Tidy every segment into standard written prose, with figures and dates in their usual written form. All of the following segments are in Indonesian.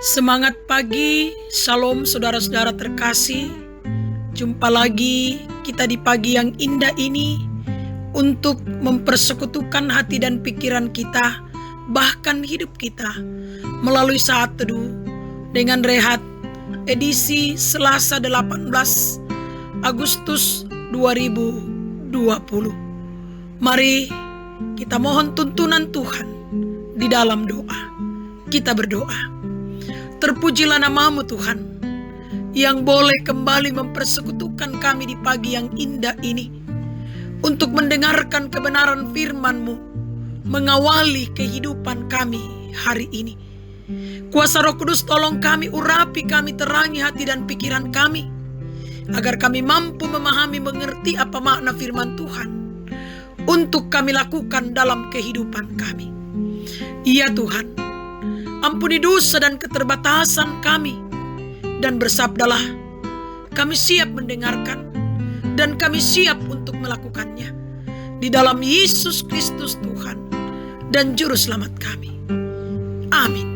Semangat pagi, shalom saudara-saudara terkasih. Jumpa lagi kita di pagi yang indah ini untuk mempersekutukan hati dan pikiran kita, bahkan hidup kita, melalui saat teduh dengan Rehat edisi Selasa 18 Agustus 2020. Mari kita mohon tuntunan Tuhan di dalam doa. Kita berdoa. Terpujilah nama-Mu Tuhan, yang boleh kembali mempersekutukan kami di pagi yang indah ini, untuk mendengarkan kebenaran firman-Mu, mengawali kehidupan kami hari ini. Kuasa Roh Kudus tolong kami, urapi kami, terangi hati dan pikiran kami, agar kami mampu memahami, mengerti apa makna firman Tuhan, untuk kami lakukan dalam kehidupan kami. Ya Tuhan, ampuni dosa dan keterbatasan kami, dan bersabdalah, kami siap mendengarkan, dan kami siap untuk melakukannya. Di dalam Yesus Kristus Tuhan dan Juru Selamat kami. Amin.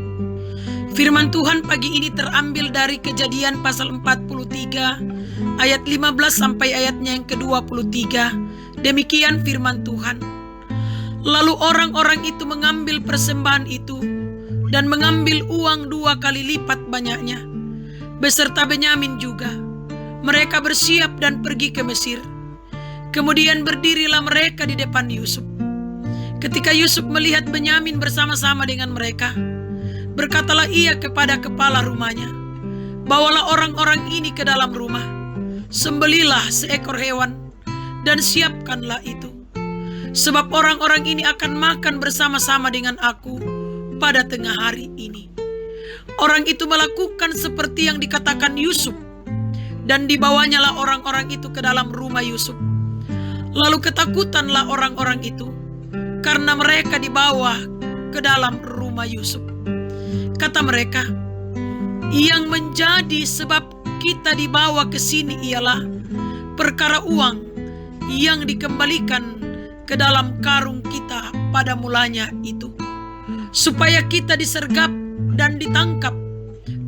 Firman Tuhan pagi ini terambil dari Kejadian pasal 43, ayat 15 sampai ayatnya yang ke-23. Demikian firman Tuhan. Lalu orang-orang itu mengambil persembahan itu, dan mengambil uang 2 kali lipat banyaknya, beserta Benyamin juga. Mereka bersiap dan pergi ke Mesir. Kemudian berdirilah mereka di depan Yusuf. Ketika Yusuf melihat Benyamin bersama-sama dengan mereka, berkatalah ia kepada kepala rumahnya, bawalah orang-orang ini ke dalam rumah, sembelilah seekor hewan, dan siapkanlah itu. Sebab orang-orang ini akan makan bersama-sama dengan aku pada tengah hari ini. Orang itu melakukan seperti yang dikatakan Yusuf, dan dibawanyalah orang-orang itu ke dalam rumah Yusuf. Lalu ketakutanlah orang-orang itu, karena mereka dibawa ke dalam rumah Yusuf. Kata mereka, yang menjadi sebab kita dibawa ke sini ialah perkara uang yang dikembalikan ke dalam karung kita pada mulanya itu, supaya kita disergap dan ditangkap,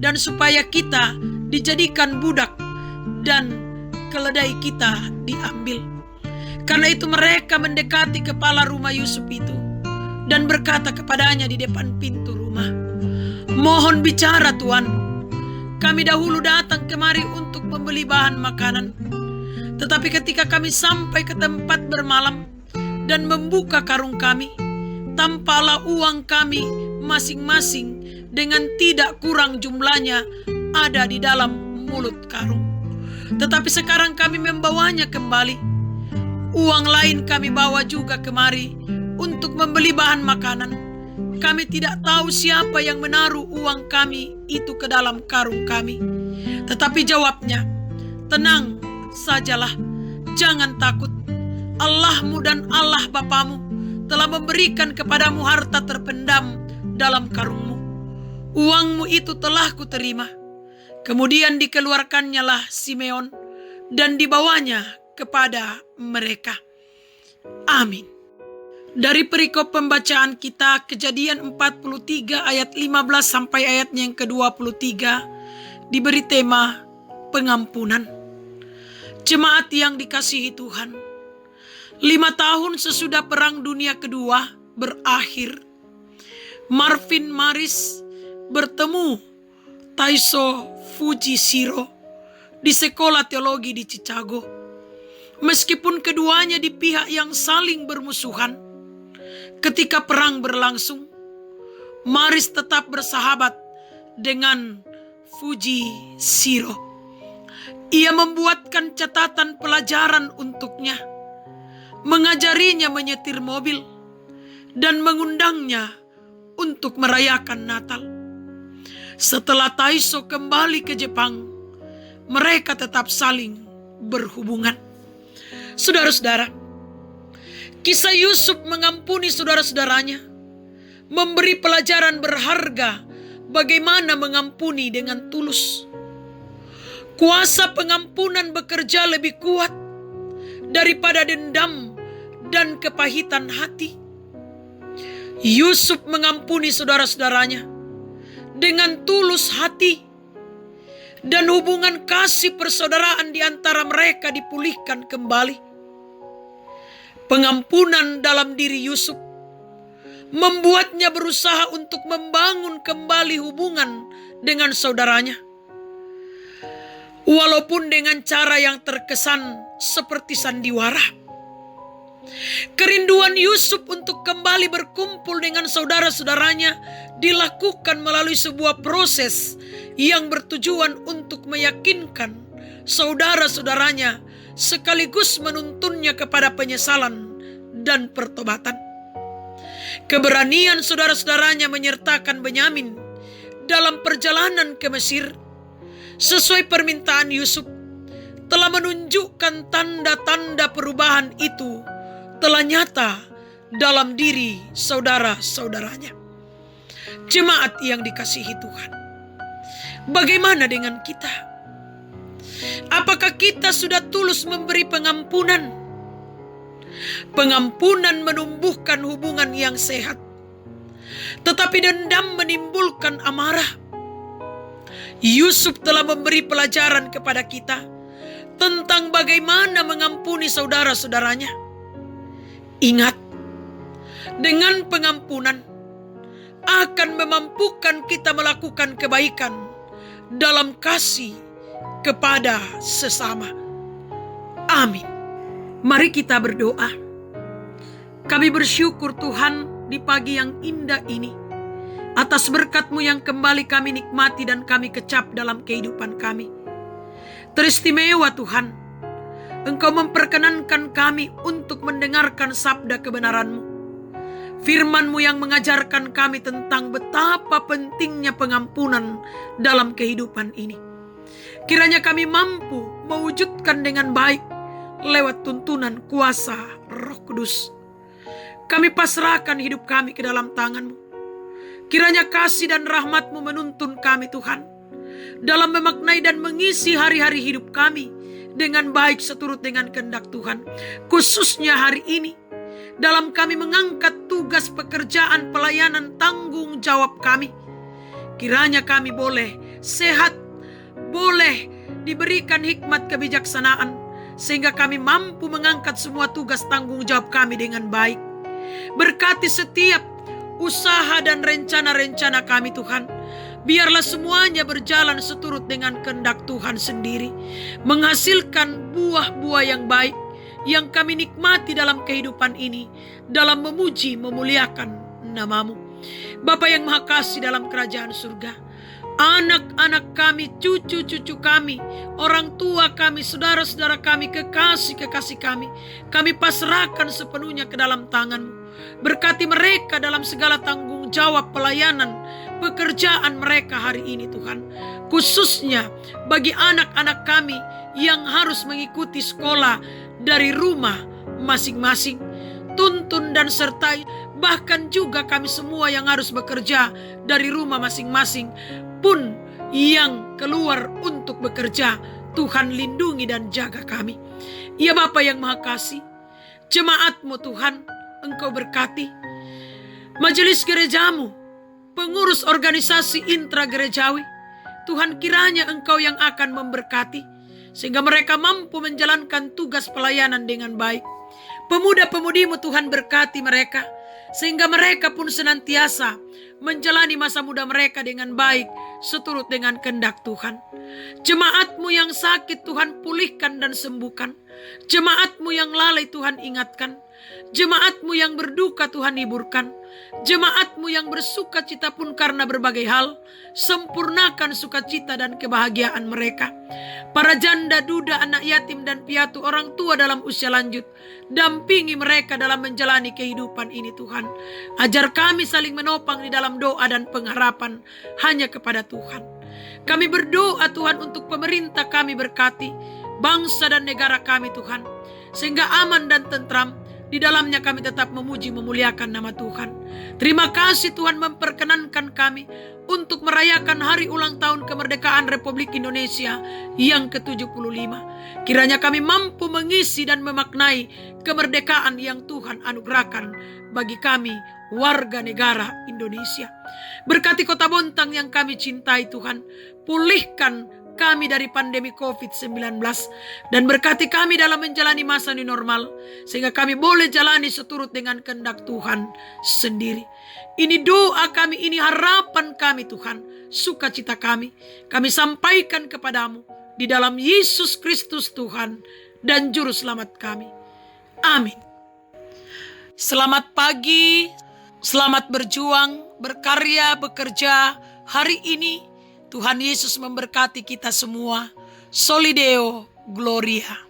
dan supaya kita dijadikan budak, dan keledai kita diambil. Karena itu mereka mendekati kepala rumah Yusuf itu, dan berkata kepadanya di depan pintu rumah, mohon bicara Tuan, kami dahulu datang kemari untuk membeli bahan makanan. Tetapi ketika kami sampai ke tempat bermalam dan membuka karung kami, tampalah uang kami masing-masing dengan tidak kurang jumlahnya ada di dalam mulut karung. Tetapi sekarang kami membawanya kembali. Uang lain kami bawa juga kemari untuk membeli bahan makanan. Kami tidak tahu siapa yang menaruh uang kami itu ke dalam karung kami. Tetapi jawabnya, tenang sajalah, jangan takut. Allahmu dan Allah Bapamu telah memberikan kepadamu harta terpendam dalam karungmu. Uangmu itu telah kuterima. Kemudian dikeluarkannyalah Simeon dan dibawanya kepada mereka. Amin. Dari perikop pembacaan kita, Kejadian 43 ayat 15 sampai ayatnya yang ke-23, diberi tema pengampunan. Jemaat yang dikasihi Tuhan, 5 tahun sesudah Perang Dunia Kedua berakhir, Marvin Maris bertemu Taiso Fujishiro di sekolah teologi di Chicago. Meskipun keduanya di pihak yang saling bermusuhan, ketika perang berlangsung, Maris tetap bersahabat dengan Fujishiro. Ia membuatkan catatan pelajaran untuknya, mengajarinya menyetir mobil, dan mengundangnya untuk merayakan Natal. Setelah Taiso kembali ke Jepang, mereka tetap saling berhubungan. Saudara-saudara, kisah Yusuf mengampuni saudara-saudaranya memberi pelajaran berharga bagaimana mengampuni dengan tulus. Kuasa pengampunan bekerja lebih kuat daripada dendam dan kepahitan hati. Yusuf mengampuni saudara-saudaranya dengan tulus hati, dan hubungan kasih persaudaraan di antara mereka dipulihkan kembali. Pengampunan dalam diri Yusuf membuatnya berusaha untuk membangun kembali hubungan dengan saudaranya. Walaupun dengan cara yang terkesan seperti sandiwara. Kerinduan Yusuf untuk kembali berkumpul dengan saudara-saudaranya dilakukan melalui sebuah proses yang bertujuan untuk meyakinkan saudara-saudaranya sekaligus menuntunnya kepada penyesalan dan pertobatan. Keberanian saudara-saudaranya menyertakan Benyamin dalam perjalanan ke Mesir sesuai permintaan Yusuf telah menunjukkan tanda-tanda perubahan itu telah nyata dalam diri saudara-saudaranya. Jemaat yang dikasihi Tuhan, bagaimana dengan kita? Apakah kita sudah tulus memberi pengampunan? Pengampunan menumbuhkan hubungan yang sehat, tetapi dendam menimbulkan amarah. Yusuf telah memberi pelajaran kepada kita tentang bagaimana mengampuni saudara-saudaranya. Ingat, dengan pengampunan akan memampukan kita melakukan kebaikan dalam kasih kepada sesama. Amin. Mari kita berdoa. Kami bersyukur Tuhan di pagi yang indah ini atas berkat-Mu yang kembali kami nikmati dan kami kecap dalam kehidupan kami. Teristimewa Tuhan, Engkau memperkenankan kami untuk mendengarkan sabda kebenaran-Mu. Firman-Mu yang mengajarkan kami tentang betapa pentingnya pengampunan dalam kehidupan ini. Kiranya kami mampu mewujudkan dengan baik lewat tuntunan kuasa Roh Kudus. Kami pasrahkan hidup kami ke dalam tangan-Mu. Kiranya kasih dan rahmat-Mu menuntun kami Tuhan, dalam memaknai dan mengisi hari-hari hidup kami dengan baik seturut dengan kehendak Tuhan. Khususnya hari ini, dalam kami mengangkat tugas pekerjaan pelayanan tanggung jawab kami. Kiranya kami boleh sehat, boleh diberikan hikmat kebijaksanaan, sehingga kami mampu mengangkat semua tugas tanggung jawab kami dengan baik. Berkati setiap usaha dan rencana-rencana kami Tuhan. Biarlah semuanya berjalan seturut dengan kehendak Tuhan sendiri, menghasilkan buah-buah yang baik yang kami nikmati dalam kehidupan ini, dalam memuji memuliakan nama-Mu. Bapa yang Maha Kasih dalam kerajaan surga, anak-anak kami, cucu-cucu kami, orang tua kami, saudara-saudara kami, kekasih-kekasih kami pasrahkan sepenuhnya ke dalam tangan-Mu. Berkati mereka dalam segala tanggung jawab pelayanan pekerjaan mereka hari ini Tuhan. Khususnya bagi anak-anak kami yang harus mengikuti sekolah dari rumah masing-masing. Tuntun dan sertai, bahkan juga kami semua yang harus bekerja dari rumah masing-masing pun yang keluar untuk bekerja. Tuhan lindungi dan jaga kami. Ya Bapa yang Maha Kasih, jemaat-Mu Tuhan, Engkau berkati majelis gereja-Mu, pengurus organisasi intragerejawi. Tuhan, kiranya Engkau yang akan memberkati, sehingga mereka mampu menjalankan tugas pelayanan dengan baik. Pemuda-pemudi-Mu Tuhan, berkati mereka, sehingga mereka pun senantiasa menjalani masa muda mereka dengan baik, seturut dengan kehendak Tuhan. Jemaat-Mu yang sakit Tuhan, pulihkan dan sembuhkan. Jemaat-Mu yang lalai Tuhan, ingatkan. Jemaat-Mu yang berduka Tuhan, hiburkan. Jemaat-Mu yang bersuka cita pun karena berbagai hal, sempurnakan sukacita dan kebahagiaan mereka. Para janda, duda, anak yatim dan piatu, orang tua dalam usia lanjut, dampingi mereka dalam menjalani kehidupan ini Tuhan. Ajar kami saling menopang di dalam doa dan pengharapan hanya kepada Tuhan. Kami berdoa Tuhan untuk pemerintah kami, berkati bangsa dan negara kami Tuhan, sehingga aman dan tentram. Di dalamnya kami tetap memuji memuliakan nama Tuhan. Terima kasih Tuhan memperkenankan kami untuk merayakan hari ulang tahun kemerdekaan Republik Indonesia yang ke-75. Kiranya kami mampu mengisi dan memaknai kemerdekaan yang Tuhan anugerahkan bagi kami warga negara Indonesia. Berkati Kota Bontang yang kami cintai Tuhan. Pulihkan kami dari pandemi COVID-19. Dan berkati kami dalam menjalani masa new normal. Sehingga kami boleh jalani seturut dengan kehendak Tuhan sendiri. Ini doa kami, ini harapan kami Tuhan. Sukacita kami. Kami sampaikan kepadamu. Di dalam Yesus Kristus Tuhan dan Juru Selamat kami. Amin. Selamat pagi. Selamat berjuang, berkarya, bekerja hari ini. Tuhan Yesus memberkati kita semua. Soli Deo Gloria.